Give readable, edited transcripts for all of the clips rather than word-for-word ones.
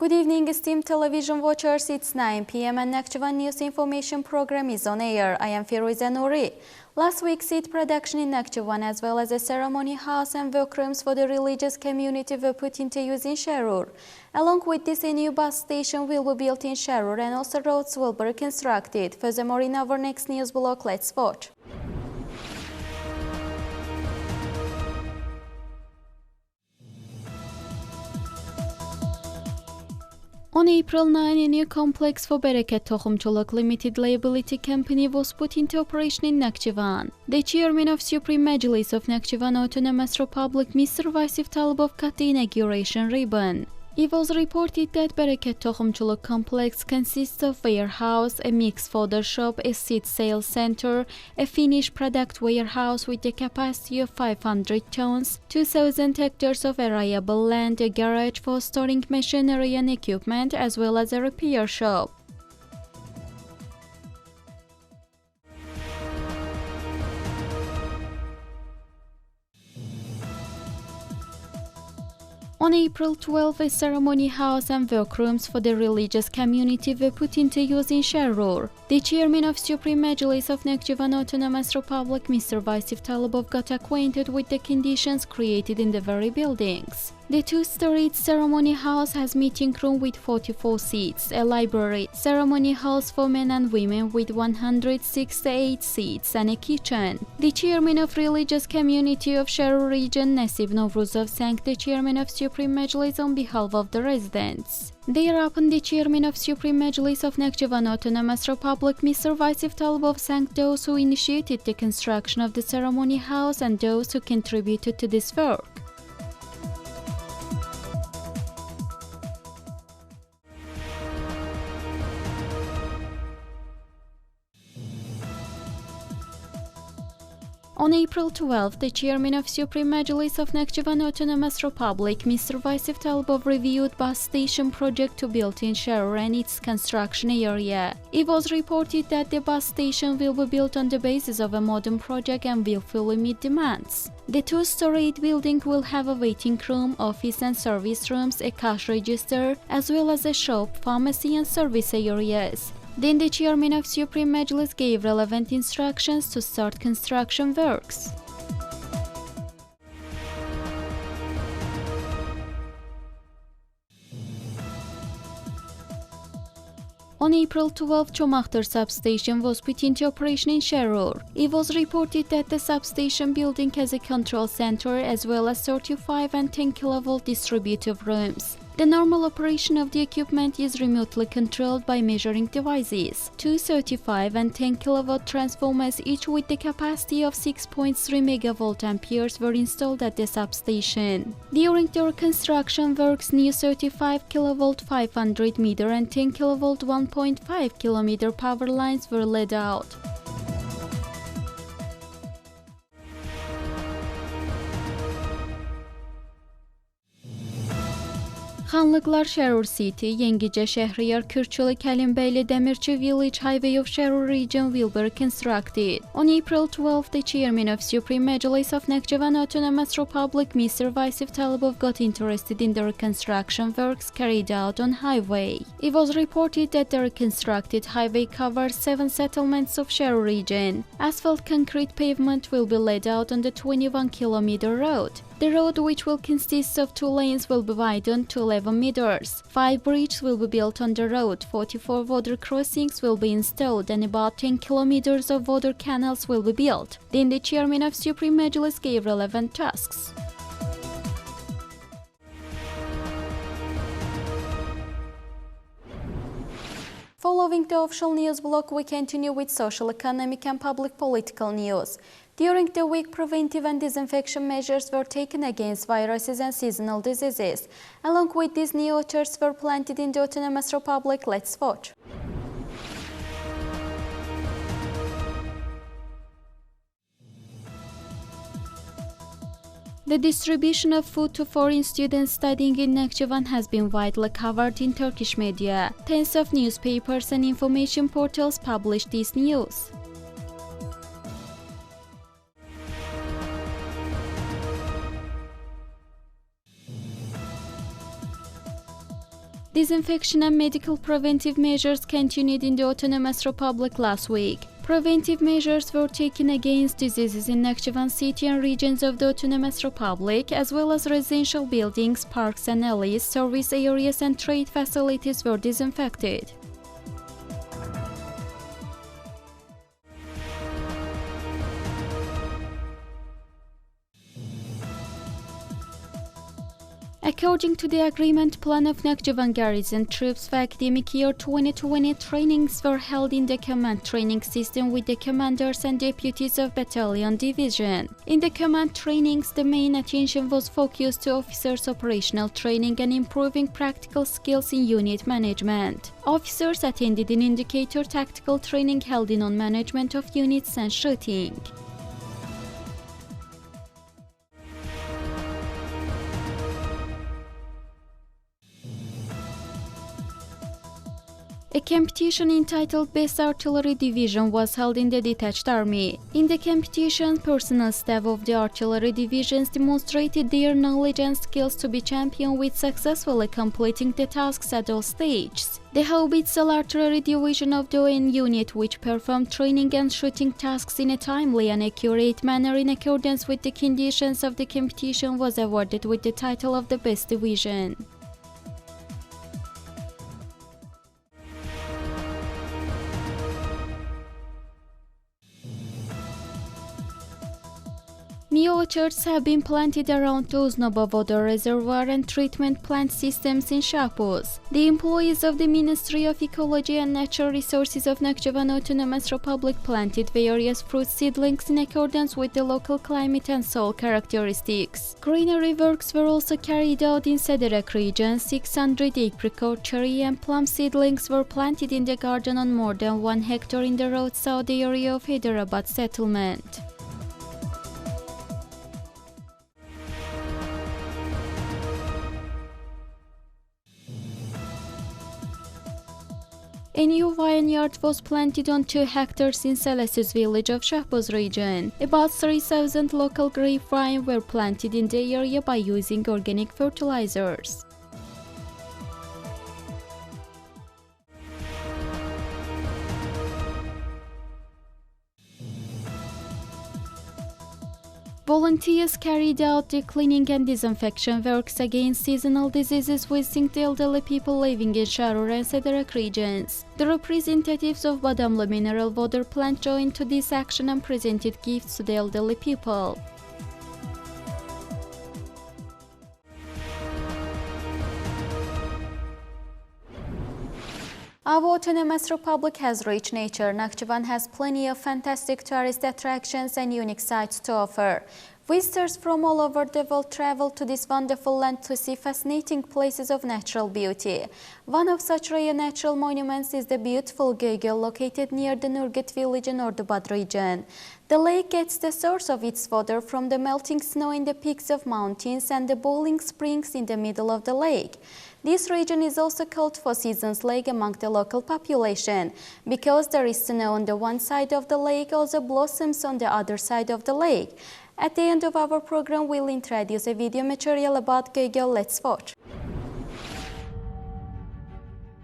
Good evening, esteemed television watchers. It's 9 p.m. and Nakhchivan News Information Program is on air. I am Firuza Nouri. Last week's seed production in Nakhchivan as well as a ceremony house and workrooms for the religious community were put into use in Sharur. Along with this, a new bus station will be built in Sharur and also roads will be reconstructed. Furthermore, in our next news block, let's watch. On April 9, a new complex for Bereket Tohumculuk Limited Liability Company was put into operation in Nakhchivan. The chairman of Supreme Majlis of Nakhchivan Autonomous Republic, Mr. Vasif Talibov, cut the inauguration ribbon. It was reported that Bereket Tohumculuk complex consists of warehouse, a mixed fodder shop, a seed sales center, a finished product warehouse with a capacity of 500 tons, 2,000 hectares of arable land, a garage for storing machinery and equipment, as well as a repair shop. On April 12, a ceremony house and workrooms for the religious community were put into use in Sharur. The chairman of Supreme Majlis of Nakhchivan Autonomous Republic, Mr. Vasif Talibov, got acquainted with the conditions created in the very buildings. The two-storied ceremony house has meeting room with 44 seats, a library, ceremony halls for men and women with 168 seats, and a kitchen. The chairman of religious community of Sharur region, Nasib Novruzov, thanked the chairman of Supreme Majlis on behalf of the residents. Thereupon, the chairman of Supreme Majlis of Nakhchivan Autonomous Republic, Mr. Vasif Talibov, thanked those who initiated the construction of the ceremony house and those who contributed to this work. On April 12, the chairman of Supreme Majlis of Nakhchivan Autonomous Republic, Mr. Vasif Talibov, reviewed bus station project to build in Sharur and its construction area. It was reported that the bus station will be built on the basis of a modern project and will fully meet demands. The two-storied building will have a waiting room, office and service rooms, a cash register, as well as a shop, pharmacy and service areas. Then the chairman of Supreme Majlis gave relevant instructions to start construction works. On April 12, Chomakhtar substation was put into operation in Sharur. It was reported that the substation building has a control center as well as 35 and 10 kV distributive rooms. The normal operation of the equipment is remotely controlled by measuring devices. Two 35 and 10 kV transformers, each with the capacity of 6.3 MVA, were installed at the substation. During the reconstruction works, new 35 kV 500 meter and 10 kV 1.5 km power lines were laid out. Xanlıqlar Sharur City, Yengice Şehriyar Kürçülü Kəlimbəyli Demirci Village Highway of Sharur region will be reconstructed. On April 12, the chairman of Supreme Majlis of Nakhchivan Autonomous Republic, Mr. Vasif Talibov, got interested in the reconstruction works carried out on highway. It was reported that the reconstructed highway covers 7 settlements of Sharur region. Asphalt concrete pavement will be laid out on the 21-kilometer road. The road, which will consist of 2 lanes, will be widened to 11 meters. 5 bridges will be built on the road, 44 water crossings will be installed, and about 10 kilometers of water canals will be built. Then the chairman of Supreme Majlis gave relevant tasks. Following the official news block, we continue with social, economic and public political news. During the week, preventive and disinfection measures were taken against viruses and seasonal diseases. Along with this, new orchards were planted in the Autonomous Republic. Let's watch. The distribution of food to foreign students studying in Nakhchivan has been widely covered in Turkish media. Tens of newspapers and information portals published this news. Disinfection and medical preventive measures continued in the Autonomous Republic last week. Preventive measures were taken against diseases in Nakhchivan city and regions of the Autonomous Republic, as well as residential buildings, parks and alleys, service areas and trade facilities were disinfected. According to the agreement plan of Nakhchivan garrison troops for academic year 2020, trainings were held in the command training system with the commanders and deputies of battalion division. In the command trainings, the main attention was focused to officers' operational training and improving practical skills in unit management. Officers attended an indicator tactical training held in on management of units and shooting. A competition entitled Best Artillery Division was held in the detached army. In the competition, personnel staff of the artillery divisions demonstrated their knowledge and skills to be champion with successfully completing the tasks at all stages. The Howitzer Artillery Division of the ON unit, which performed training and shooting tasks in a timely and accurate manner in accordance with the conditions of the competition, was awarded with the title of the Best Division. New orchards have been planted around the Uznova water reservoir and treatment plant systems in Shahpuz. The employees of the Ministry of Ecology and Natural Resources of Nakhchivan Autonomous Republic planted various fruit seedlings in accordance with the local climate and soil characteristics. Greenery works were also carried out in Sederak region. 600 apricot, cherry and plum seedlings were planted in the garden on more than 1 hectare in the road south area of Hyderabad settlement. A new vineyard was planted on 2 hectares in Selesus village of Shahpuz region. About 3,000 local grapevine were planted in the area by using organic fertilizers. Volunteers carried out the cleaning and disinfection works against seasonal diseases visiting the elderly people living in Sharur and Sederak regions. The representatives of Badamlı Mineral Water Plant joined to this action and presented gifts to the elderly people. Our Autonomous Republic has rich nature. Nakhchivan has plenty of fantastic tourist attractions and unique sights to offer. Visitors from all over the world travel to this wonderful land to see fascinating places of natural beauty. One of such rare natural monuments is the beautiful Göygöl located near the Nurgut village in Ordubad region. The lake gets the source of its water from the melting snow in the peaks of mountains and the boiling springs in the middle of the lake. This region is also called Four Seasons Lake among the local population because there is snow on the one side of the lake, also blossoms on the other side of the lake. At the end of our program, we'll introduce a video material about Göygöl. Let's watch.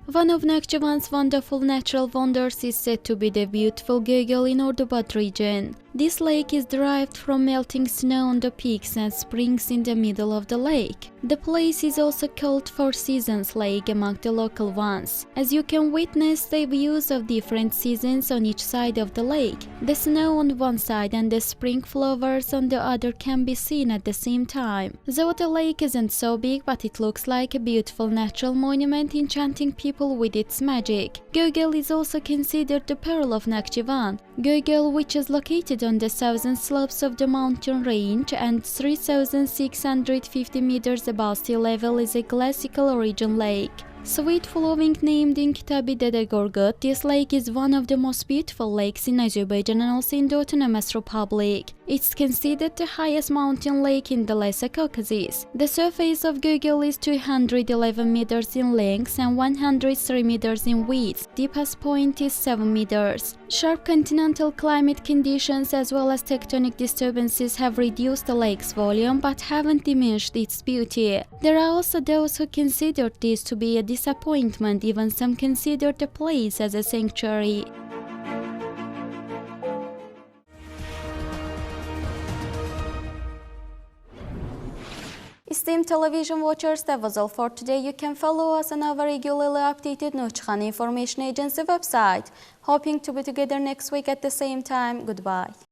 One of Nakhchivan's wonderful natural wonders is said to be the beautiful Göygöl in Ordubad region. This lake is derived from melting snow on the peaks and springs in the middle of the lake. The place is also called Four Seasons Lake among the local ones, as you can witness the views of different seasons on each side of the lake. The snow on one side and the spring flowers on the other can be seen at the same time. Though the lake isn't so big, but it looks like a beautiful natural monument enchanting people with its magic. Göygöl is also considered the pearl of Nakhchivan. Göygöl, which is located on the southern slopes of the mountain range and 3,650 meters above sea level, is a glacial origin lake. Sweet flowing named in Kitabi Dede Gorgut, this lake is one of the most beautiful lakes in Azerbaijan and also in the Autonomous Republic. It's considered the highest mountain lake in the Lesser Caucasus. The surface of Gogol is 211 meters in length and 103 meters in width. Deepest point is 7 meters. Sharp continental climate conditions as well as tectonic disturbances have reduced the lake's volume but haven't diminished its beauty. There are also those who consider this to be a disappointment, even some consider the place as a sanctuary. Esteemed television watchers, that was all for today. You can follow us on our regularly updated Nakhchivan Information Agency website. Hoping to be together next week at the same time. Goodbye.